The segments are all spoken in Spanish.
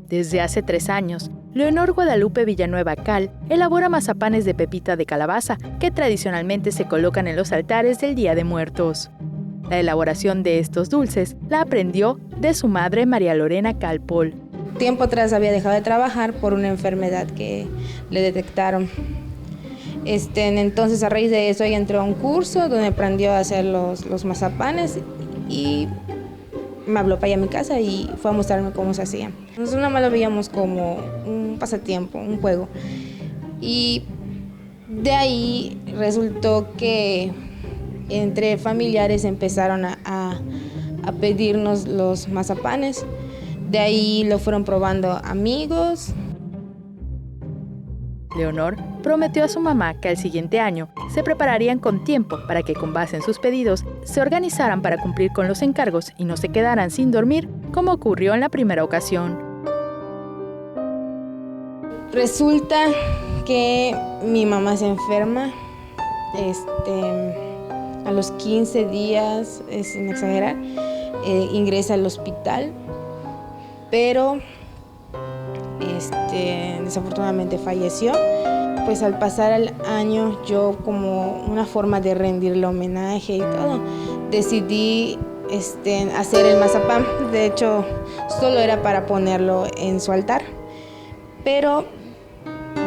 Desde hace 3 años, Leonor Guadalupe Villanueva Cal elabora mazapanes de pepita de calabaza que tradicionalmente se colocan en los altares del Día de Muertos. La elaboración de estos dulces la aprendió de su madre María Lorena Cal Pol. Tiempo atrás había dejado de trabajar por una enfermedad que le detectaron. Entonces, a raíz de eso, ella entró a un curso donde aprendió a hacer los mazapanes y me habló para allá a mi casa y fue a mostrarme cómo se hacían. Nosotros nada más lo veíamos como un pasatiempo, un juego. Y de ahí resultó que entre familiares empezaron a pedirnos los mazapanes. De ahí lo fueron probando amigos. Leonor prometió a su mamá que al siguiente año se prepararían con tiempo para que, con base en sus pedidos, se organizaran para cumplir con los encargos y no se quedaran sin dormir, como ocurrió en la primera ocasión. Resulta que mi mamá se enferma a los 15 días, sin exagerar, ingresa al hospital, pero desafortunadamente falleció. Pues al pasar el año, yo, como una forma de rendirle homenaje y todo, decidí hacer el mazapán. De hecho, solo era para ponerlo en su altar, pero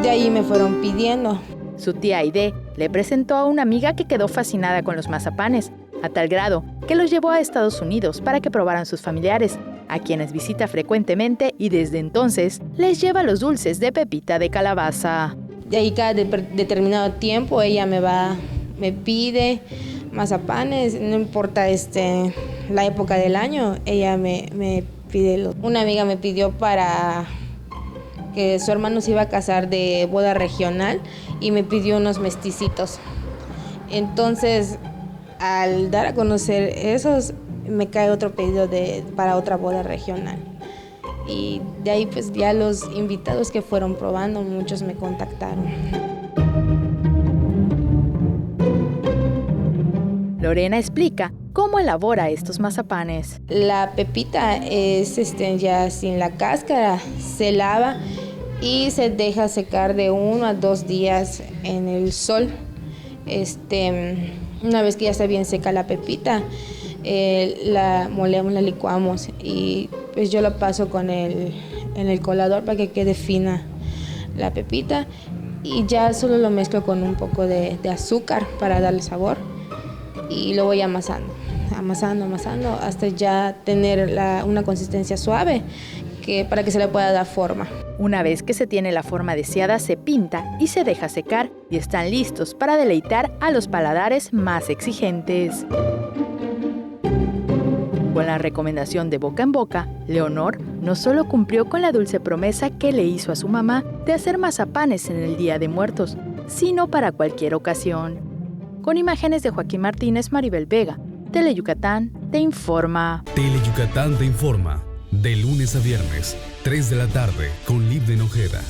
de ahí me fueron pidiendo. Su tía Aide le presentó a una amiga que quedó fascinada con los mazapanes, a tal grado que los llevó a Estados Unidos para que probaran sus familiares, a quienes visita frecuentemente, y desde entonces les lleva los dulces de pepita de calabaza. De ahí, cada determinado tiempo, ella me pide mazapanes, no importa la época del año, ella me pide. Una amiga me pidió para que su hermano se iba a casar de boda regional y me pidió unos mesticitos. Entonces, al dar a conocer esos, me cae otro pedido para otra boda regional. Y de ahí, pues, ya los invitados que fueron probando, muchos me contactaron. Lorena explica cómo elabora estos mazapanes. La pepita es ya sin la cáscara, se lava y se deja secar de 1 a 2 días en el sol. Una vez que ya está bien seca la pepita, la molemos, la licuamos y pues yo la paso en el colador para que quede fina la pepita, y ya solo lo mezclo con un poco de azúcar para darle sabor y lo voy amasando hasta ya tener una consistencia suave para que se le pueda dar forma. Una vez que se tiene la forma deseada, se pinta y se deja secar y están listos para deleitar a los paladares más exigentes. Con la recomendación de boca en boca, Leonor no solo cumplió con la dulce promesa que le hizo a su mamá de hacer mazapanes en el Día de Muertos, sino para cualquier ocasión. Con imágenes de Joaquín Martínez, Maribel Vega, Teleyucatán te informa. Teleyucatán te informa, de lunes a viernes, 3 de la tarde, con Libden Ojeda.